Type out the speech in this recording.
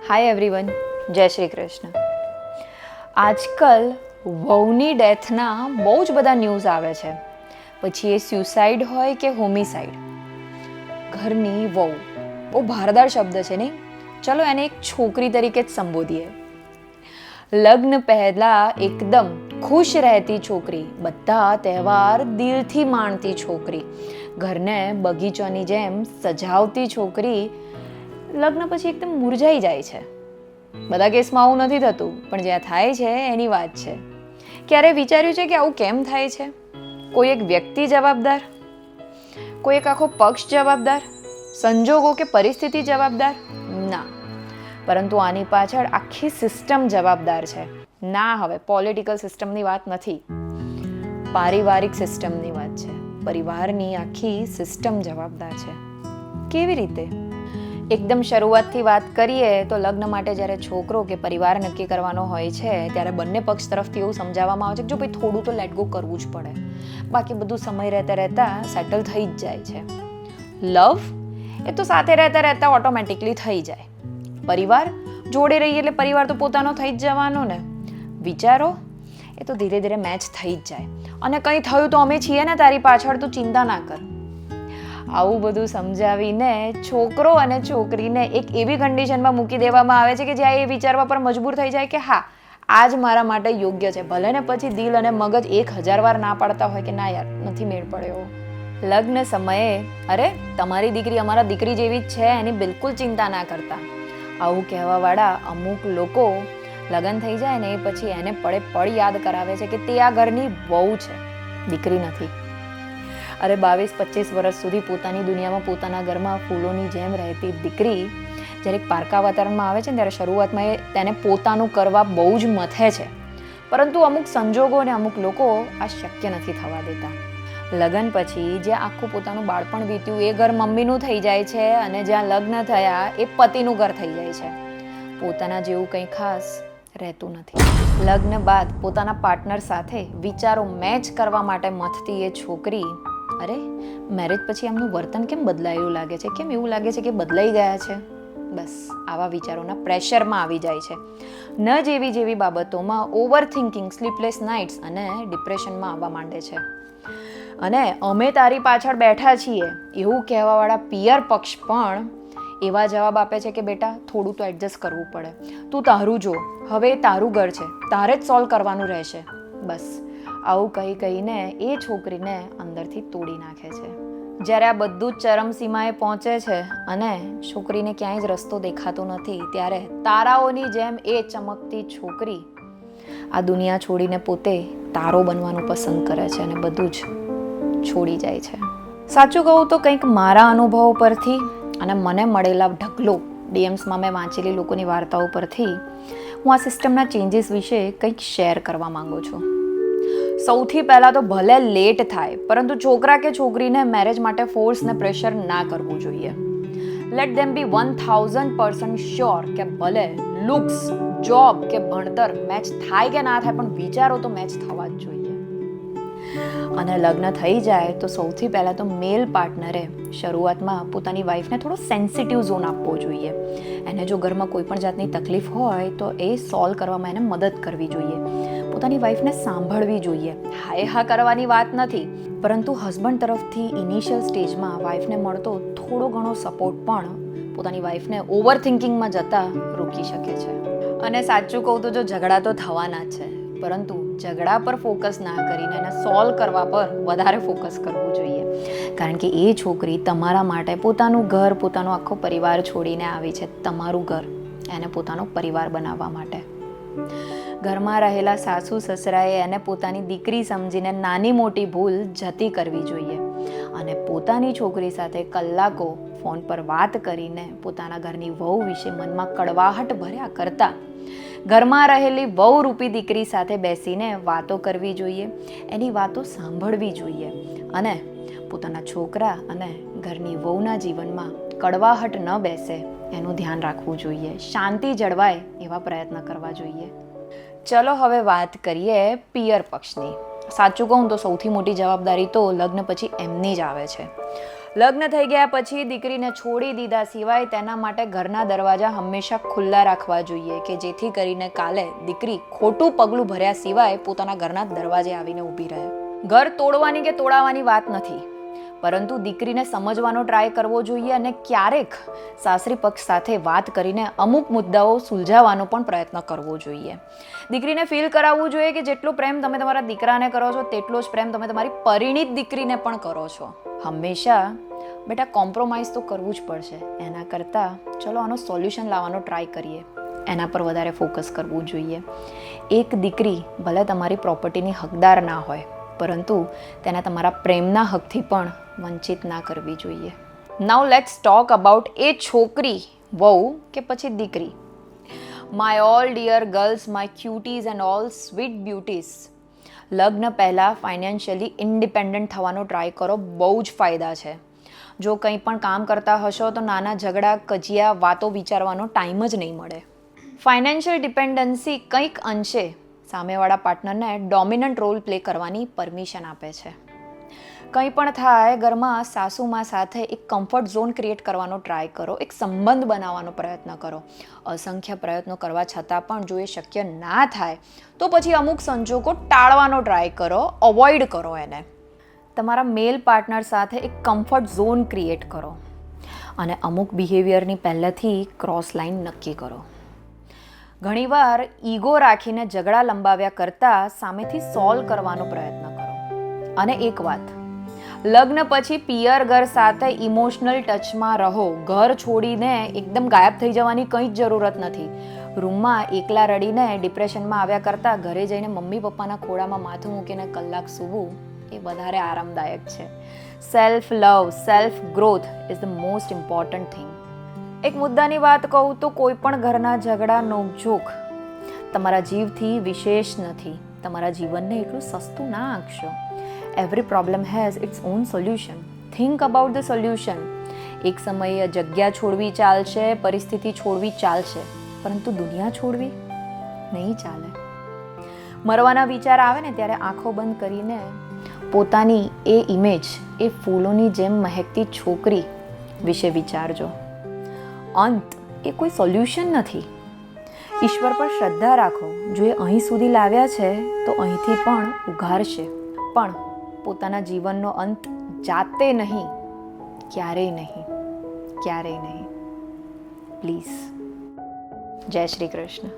Hi everyone, જય શ્રી કૃષ્ણ. આજકાલ વહુની ડેથના બહુ જ બધા ન્યૂઝ આવે છે. પછી એ સ્યુસાઇડ હોય કે હોમિસાઇડ. ઘરની વહુ બહુ ભારદાર શબ્દ છે નહીં? ચલો એને એક છોકરી તરીકે જ સંબોધીએ. લગ્ન પહેલાં એકદમ ખુશ રહેતી છોકરી, બધા તહેવાર દિલથી માણતી છોકરી, ઘરને બગીચાની જેમ સજાવતી છોકરી લગ્ન પછી એકદમ મુરઝાઈ જાય છે. બધા કેસમાં આવું નથી થતું, પણ જ્યાં થાય છે એની વાત છે. ક્યારે વિચાર્યું છે કે આવું કેમ થાય છે? કોઈ એક વ્યક્તિ જવાબદાર? કોઈ એક આખો પક્ષ જવાબદાર? સંજોગો કે પરિસ્થિતિ જવાબદાર? ના, પરંતુ આની પાછળ આખી સિસ્ટમ જવાબદાર છે. ના, હવે પોલિટિકલ સિસ્ટમની વાત નથી, પારિવારિક સિસ્ટમની વાત છે. પરિવારની આખી સિસ્ટમ જવાબદાર છે. કેવી રીતે? એકદમ શરૂઆતથી વાત કરીએ તો લગ્ન માટે જ્યારે છોકરો કે પરિવાર નક્કી કરવાનો હોય છે ત્યારે બંને પક્ષ તરફથી એવું સમજાવવામાં આવે છે કે જો ભાઈ થોડું તો લેટ ગો કરવું જ પડે, બાકી બધું સમય રહેતા રહેતા સેટલ થઈ જ જાય છે. લવ એ તો સાથે રહેતા રહેતા ઓટોમેટિકલી થઈ જાય. પરિવાર જોડે રહીએ એટલે પરિવાર તો પોતાનો થઈ જ જવાનો ને. વિચારો એ તો ધીરે ધીરે મેચ થઈ જ જાય. અને કંઈ થયું તો અમે છીએ ને તારી પાછળ, તો ચિંતા ના કર. આવું બધું સમજાવીને છોકરો અને છોકરીને એક એવી કન્ડિશનમાં મૂકી દેવામાં આવે છે કે જ્યાં એ વિચારવા પર મજબૂર થઈ જાય કે હા, આ જ મારા માટે યોગ્ય છે. ભલે ને પછી દિલ અને મગજ 1000 વાર ના પાડતા હોય કે ના યાર, નથી મેળ પડ્યો. લગ્ન સમયે અરે તમારી દીકરી અમારા દીકરી જેવી જ છે, એની બિલકુલ ચિંતા ના કરતા, આવું કહેવાવાળા અમુક લોકો લગ્ન થઈ જાય ને એ પછી એને પડે પડ યાદ કરાવે છે કે તે આ ઘરની વહુ છે, દીકરી નથી. અરે 22-25 વર્ષ સુધી પોતાની દુનિયામાં પોતાના ઘરમાં ફૂલોની જેમ રહેતી દીકરી જ્યારે પારકા વાતાવરણમાં આવે છે ને ત્યારે શરૂઆતમાં એ તેને પોતાનું કરવા બહુ જ મથે છે, પરંતુ અમુક સંજોગો અને અમુક લોકો આ શક્ય નથી થવા દેતા. લગ્ન પછી જ્યાં આખું પોતાનું બાળપણ વીત્યું એ ઘર મમ્મીનું થઈ જાય છે, અને જ્યાં લગ્ન થયા એ પતિનું ઘર થઈ જાય છે. પોતાના જેવું કંઈ ખાસ રહેતું નથી. લગ્ન બાદ પોતાના પાર્ટનર સાથે વિચારો મેચ કરવા માટે મથતી એ છોકરી, અરે મેરેજ પછી એમનું વર્તન કેમ બદલાયેલું લાગે છે, કેમ એવું લાગે છે કે બદલાઈ ગયા છે? બસ આવા વિચારોના પ્રેશરમાં આવી જાય છે. ન જેવી બાબતોમાં ઓવર થિંકિંગ, સ્લીપલેસ નાઇટ્સ અને ડિપ્રેશનમાં આવવા માંડે છે. અને અમે તારી પાછળ બેઠા છીએ એવું કહેવાવાળા પિયર પક્ષ પણ એવા જવાબ આપે છે કે બેટા થોડું તો એડજસ્ટ કરવું પડે, તું તારું જો, હવે એ તારું ઘર છે, તારે જ સોલ્વ કરવાનું રહેશે. બસ આવું કહીને એ છોકરીને અંદરથી તોડી નાખે છે. જ્યારે આ બધું જ ચરમસીમાએ પહોંચે છે અને છોકરીને ક્યાંય જ રસ્તો દેખાતો નથી, ત્યારે તારાઓની જેમ એ ચમકતી છોકરી આ દુનિયા છોડીને પોતે તારો બનવાનું પસંદ કરે છે અને બધું જ છોડી જાય છે. સાચું કહું તો કંઈક મારા અનુભવો પરથી અને મને મળેલા ઢગલો ડીએમ્સમાં મેં વાંચેલી લોકોની વાર્તાઓ પરથી હું આ સિસ્ટમના ચેન્જીસ વિશે કંઈક શેર કરવા માંગુ છું. સૌથી પહેલાં તો ભલે લેટ થાય, પરંતુ છોકરા કે છોકરીને મેરેજ માટે ફોર્સ ને પ્રેશર ના કરવું જોઈએ. લેટ ધેમ બી 1000% શ્યોર કે ભલે લુક્સ, જોબ કે ભણતર મેચ થાય કે ના થાય, પણ વિચારો તો મેચ થવા જ જોઈએ. અને લગ્ન થઈ જાય તો સૌથી પહેલાં તો મેલ પાર્ટનરે શરૂઆતમાં પોતાની વાઈફને થોડો સેન્સિટિવ ઝોન આપવો જોઈએ. એને જો ઘરમાં કોઈ પણ જાતની તકલીફ હોય તો એ સોલ્વ કરવામાં એને મદદ કરવી જોઈએ. પોતાની વાઈફને સાંભળવી જોઈએ. હા કરવાની વાત નથી, પરંતુ હસબન્ડ તરફથી ઇનિશિયલ સ્ટેજમાં વાઈફને મળતો થોડો ઘણો સપોર્ટ પણ પોતાની વાઈફને ઓવર થિંકિંગમાં જતા રોકી શકે છે. અને સાચું કહું તો જો ઝઘડા તો થવાના જ છે, પરંતુ ઝઘડા પર ફોકસ ના કરીને એને સોલ્વ કરવા પર વધારે ફોકસ કરવું જોઈએ. કારણ કે એ છોકરી તમારા માટે પોતાનું ઘર, પોતાનો આખો પરિવાર છોડીને આવી છે. તમારું ઘર એને પોતાનો પરિવાર બનાવવા માટે. ઘરમાં રહેલા સાસુ સસરાએ એને પોતાની દીકરી સમજીને નાની મોટી ભૂલ જતી કરવી જોઈએ. અને પોતાની છોકરી સાથે કલાકો ફોન પર વાત કરીને પોતાના ઘરની વહુ વિશે મનમાં કડવાહટ ભર્યા કરતા ઘરમાં રહેલી વહુ રૂપી દીકરી સાથે બેસીને વાતો કરવી જોઈએ, એની વાતો સાંભળવી જોઈએ અને પોતાના છોકરા અને ઘરની વહુના જીવનમાં કડવાહટ ન બેસે એનું ધ્યાન રાખવું જોઈએ. શાંતિ જળવાય એવા પ્રયત્ન કરવા જોઈએ. ચલો હવે વાત કરીએ પિયર પક્ષની. સાચું કહું તો સૌથી મોટી જવાબદારી તો લગ્ન પછી એમની જ આવે છે. લગ્ન થઈ ગયા પછી દીકરીને છોડી દીધા સિવાય તેના માટે ઘરના દરવાજા હંમેશા ખુલ્લા રાખવા જોઈએ કે જેથી કરીને કાલે દીકરી ખોટું પગલું ભર્યા સિવાય પોતાના ઘરના દરવાજે આવીને ઊભી રહે. ઘર તોડવાની કે તોડાવવાની વાત નથી, પરંતુ દીકરીને સમજવાનો ટ્રાય કરવો જોઈએ અને ક્યારેક સાસરી પક્ષ સાથે વાત કરીને અમુક મુદ્દાઓ સુલઝાવવાનો પણ પ્રયત્ન કરવો જોઈએ. દીકરીને ફીલ કરાવવું જોઈએ કે જેટલો પ્રેમ તમે તમારા દીકરાને કરો છો તેટલો જ પ્રેમ તમે તમારી પરિણીત દીકરીને પણ કરો છો. હંમેશા બેટા કોમ્પ્રોમાઇઝ તો કરવું જ પડશે. એના કરતાં ચલો આનો સોલ્યુશન લાવવાનો ટ્રાય કરીએ, એના પર વધારે ફોકસ કરવું જોઈએ. એક દીકરી ભલે તમારી પ્રોપર્ટીની હકદાર ના હોય, પરંતુ તેને તમારા પ્રેમના હકથી પણ વંચિત ના કરવી જોઈએ. Now let's talk about a છોકરી, વહુ કે પછી દીકરી. My all dear girls, my cuties and all sweet beauties, લગ્ન પહેલાં ફાઇનાન્શિયલી ઇન્ડિપેન્ડન્ટ થવાનો ટ્રાય કરો. બહુ જ ફાયદા છે. જો કંઈ પણ કામ કરતા હશો તો નાના ઝઘડા, કજિયા, વાતો વિચારવાનો ટાઈમ જ નહીં મળે. ફાઇનાન્શિયલ ડિપેન્ડન્સી કંઈક અંશે સામેવાળા પાર્ટનરને ડોમિનન્ટ રોલ પ્લે કરવાની પરમિશન આપે છે. કંઈ પણ થાય ઘરમાં સાસુમાં સાથે એક કમ્ફર્ટ ઝોન ક્રિએટ કરવાનો ટ્રાય કરો, એક સંબંધ બનાવવાનો પ્રયત્ન કરો. અસંખ્ય પ્રયત્નો કરવા છતાં પણ જો એ શક્ય ના થાય તો પછી અમુક સંજોગો ટાળવાનો ટ્રાય કરો, અવોઇડ કરો એને. તમારા મેલ પાર્ટનર સાથે એક કમ્ફર્ટ ઝોન ક્રિએટ કરો અને અમુક બિહેવિયરની પહેલેથી ક્રોસ લાઇન નક્કી કરો. ઘણીવાર ઈગો રાખીને ઝઘડા લંબાવ્યા કરતાં સામેથી સોલ્વ કરવાનો પ્રયત્ન કરો. અને એક વાત, લગ્ન પછી પિયર ઘર સાથે ઇમોશનલ ટચમાં રહો. ઘર છોડીને એકદમ ગાયબ થઈ જવાની કંઈ જ જરૂરત નથી. રૂમમાં એકલા રડીને ડિપ્રેશનમાં આવ્યા કરતાં ઘરે જઈને મમ્મી પપ્પાના ખોળામાં માથું મૂકીને કલાક સૂવું એ વધારે આરામદાયક છે. Self love, self growth is the most important thing. એક મુદ્દાની વાત કહું તો કોઈ પણ ઘરના ઝઘડા, નોકઝોક તમારા જીવથી વિશેષ નથી. તમારા જીવનને એટલું સસ્તું ના આંકશો. Every problem has its own solution. Think about the solution. એક સમયે જગ્યા છોડવી ચાલશે, પરિસ્થિતિ છોડવી ચાલશે, પરંતુ દુનિયા છોડવી નહીં ચાલે. મરવાના વિચાર આવે ને ત્યારે આંખો બંધ કરીને પોતાની એ ઇમેજ, એ ફૂલોની જેમ મહેકતી છોકરી વિશે વિચારજો. અંત એ કોઈ સોલ્યુશન નથી. ઈશ્વર પર શ્રદ્ધા રાખો. જો એ અહીં સુધી લાવ્યા છે તો અહીંથી પણ ઉઘારશે, પણ પોતાના જીવનનો અંત જાતે નહીં, ક્યારેય નહીં, ક્યારેય નહીં. પ્લીઝ. જય શ્રી કૃષ્ણ.